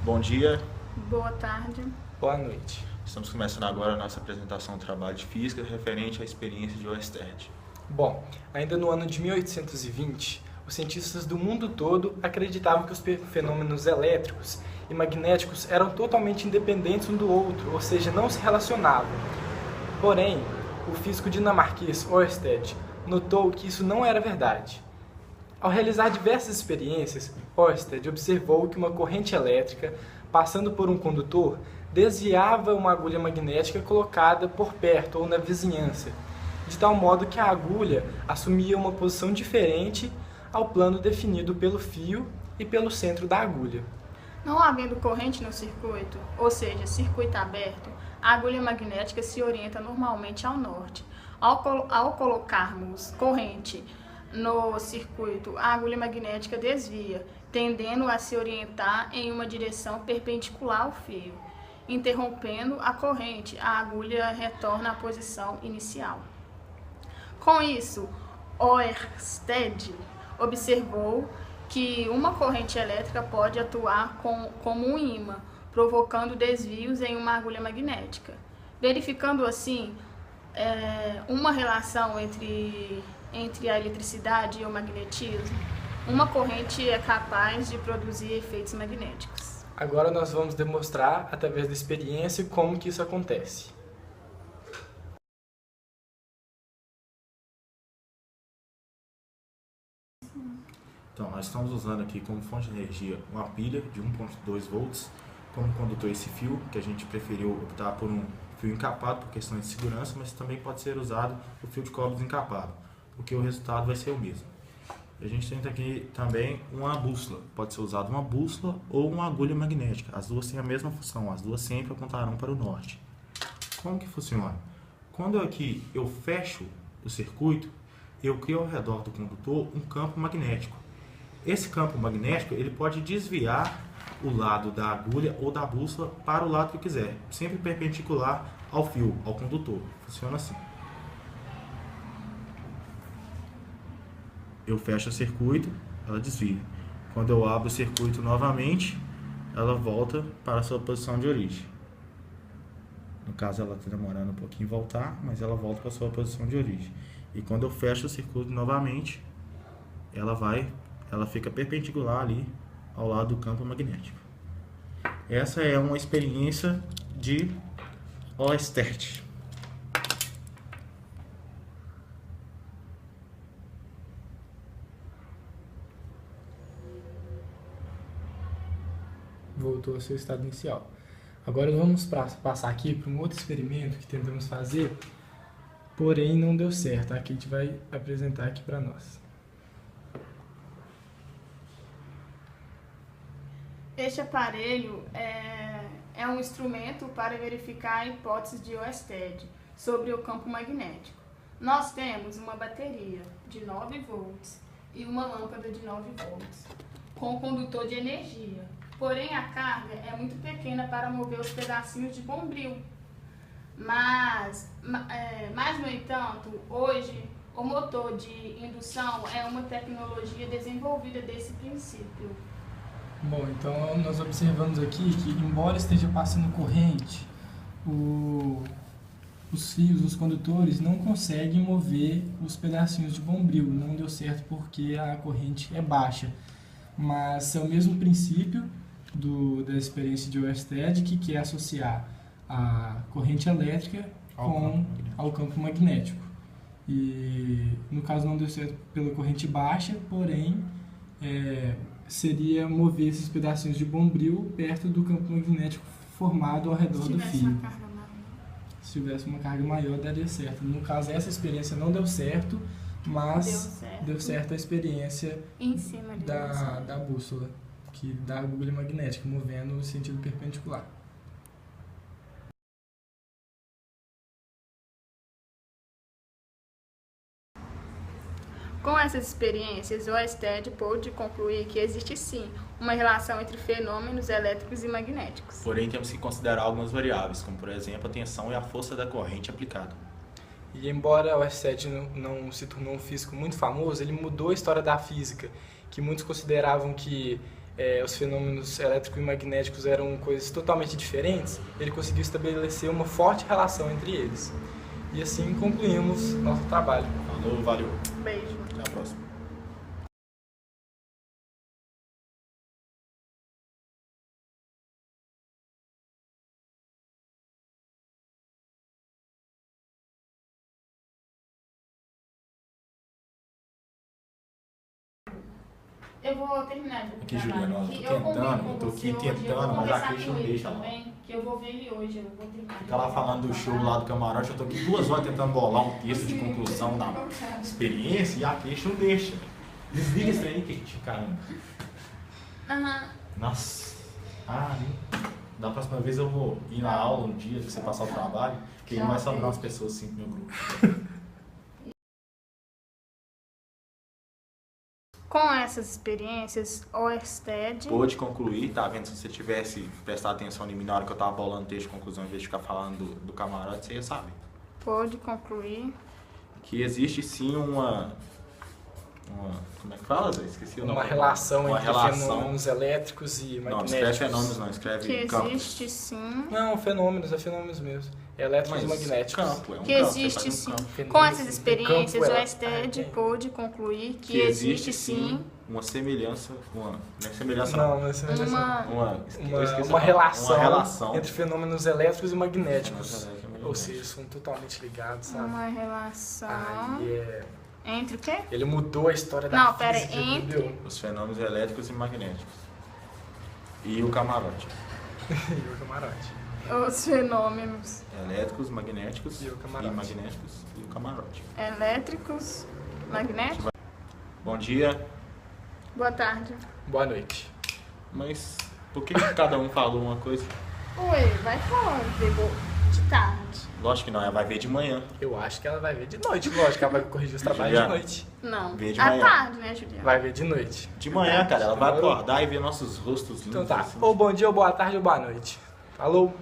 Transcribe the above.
Bom dia, Boa tarde. Boa noite. estamos começando agora a nossa apresentação do trabalho de física referente à experiência de Oersted. Bom, ainda no ano de 1820, os cientistas do mundo todo acreditavam que os fenômenos elétricos e magnéticos eram totalmente independentes um do outro, ou seja, não se relacionavam. Porém, o físico dinamarquês Oersted notou que isso não era verdade. Ao realizar diversas experiências, Oersted observou que uma corrente elétrica, passando por um condutor, desviava uma agulha magnética colocada por perto ou na vizinhança, de tal modo que a agulha assumia uma posição diferente ao plano definido pelo fio e pelo centro da agulha. Não havendo corrente no circuito, ou seja, circuito aberto, a agulha magnética se orienta normalmente ao norte. Ao colocarmos corrente no circuito, a agulha magnética desvia, tendendo a se orientar em uma direção perpendicular ao fio. Interrompendo a corrente, a agulha retorna à posição inicial. Com isso, Oersted observou que uma corrente elétrica pode atuar como um ímã, provocando desvios em uma agulha magnética. Verificando assim uma relação entre a eletricidade e o magnetismo, uma corrente é capaz de produzir efeitos magnéticos. Agora nós vamos demonstrar, através da experiência, como que isso acontece. Então, nós estamos usando aqui como fonte de energia uma pilha de 1.2 volts, como condutor esse fio, que a gente preferiu optar por um fio encapado por questões de segurança, mas também pode ser usado o fio de cobre desencapado, porque o resultado vai ser o mesmo. A gente tem aqui também uma bússola, pode ser usada uma bússola ou uma agulha magnética, as duas têm a mesma função, as duas sempre apontarão para o norte. Como que funciona? Quando aqui eu fecho o circuito, eu crio ao redor do condutor um campo magnético. Esse campo magnético ele pode desviar o lado da agulha ou da bússola para o lado que eu quiser, sempre perpendicular ao fio, ao condutor. Funciona assim. Eu fecho o circuito, ela desvia. Quando eu abro o circuito novamente, ela volta para a sua posição de origem. No caso, ela está demorando um pouquinho em voltar, mas ela volta para a sua posição de origem. E quando eu fecho o circuito novamente, ela fica perpendicular ali ao lado do campo magnético. Essa é uma experiência de Oersted. Voltou ao seu estado inicial. Agora vamos passar aqui para um outro experimento que tentamos fazer, porém não deu certo. A Kate vai apresentar aqui para nós. Este aparelho é um instrumento para verificar a hipótese de Oersted sobre o campo magnético. Nós temos uma bateria de 9 volts e uma lâmpada de 9 volts, com condutor de energia. Porém, a carga é muito pequena para mover os pedacinhos de bombril. Mas, no entanto, hoje o motor de indução é uma tecnologia desenvolvida desse princípio. Bom, então nós observamos aqui que, embora esteja passando corrente, os fios, os condutores não conseguem mover os pedacinhos de bombril. Não deu certo porque a corrente é baixa. Mas é o mesmo princípio da experiência de Oersted, que quer associar a corrente elétrica ao campo magnético. E no caso não deu certo pela corrente baixa, porém seria mover esses pedacinhos de bombril perto do campo magnético formado ao redor do fio. Se tivesse uma carga maior, daria certo. No caso, essa experiência não deu certo, mas deu certo a experiência em cima da bússola, da agulha magnética, movendo no sentido perpendicular. Com essas experiências, Oersted pôde concluir que existe sim uma relação entre fenômenos elétricos e magnéticos. Porém, temos que considerar algumas variáveis, como por exemplo a tensão e a força da corrente aplicada. E embora Oersted não se tornou um físico muito famoso, ele mudou a história da física, que muitos consideravam que os fenômenos elétricos e magnéticos eram coisas totalmente diferentes, ele conseguiu estabelecer uma forte relação entre eles. E assim concluímos nosso trabalho. Falou, valeu. Beijo. Até a próxima. Eu vou terminar de Aqui, Juliana, eu tô aqui tentando, mas a queixa não deixa, não. Que eu vou ver ele hoje, eu vou terminar. Fica lá falando do show lá do camarote, eu tô aqui 2 horas tentando bolar um texto de conclusão da experiência e a queixa não deixa. Desliga isso aí, Kate, caramba. Nossa. Da próxima vez eu vou ir na aula um dia que você passar o trabalho, que aí não vai sobrar umas pessoas assim pro meu grupo. Com essas experiências, Oersted Pôde concluir, tá vendo? Se você tivesse prestado atenção em mim na hora que eu tava bolando o texto de conclusão, em vez de ficar falando do camarote, você ia saber. pôde concluir Que existe sim uma como é que fala, Zé? Esqueci o nome. Uma relação Uma entre relação. fenômenos elétricos e Não, não escreve magnéticos. fenômenos, não, escreve que campos. existe sim, Não, fenômenos mesmo. Elétricos e magnéticos. Campo, é um que campo, você existe faz um sim. campo. Fenômenos, Com essas tem experiências, campo o elétrico. Oersted pôde concluir Que existe sim uma semelhança, não é semelhança Não, não é semelhança. uma, eu esqueci Uma a palavra. relação, Uma relação entre fenômenos elétricos e magnéticos. Fenômenos elétricos e magnéticos. Ou seja, são totalmente ligados, sabe? uma relação Aí entre o quê? ele mudou a história da Não, pera, física, entre- entendeu? Os fenômenos elétricos e magnéticos. E o camarote. E o camarote. Os fenômenos Elétricos, magnéticos E o camarote. magnéticos e o camarote. elétricos, magnéticos. Bom dia. Boa tarde. Boa noite. Mas por que cada um falou uma coisa? Oi, vai falando, pegou de tarde. Lógico que não, ela vai ver de manhã. Eu acho que ela vai ver de noite, lógico que ela vai corrigir os trabalhos de Juliana. noite. Não, Vê de à manhã. tarde, né, Juliana? Vai ver de noite. De manhã, cara, ela vai Demorou. acordar e ver nossos rostos lindos. Então tá, assim. ou bom dia, ou boa tarde, ou boa noite. Falou!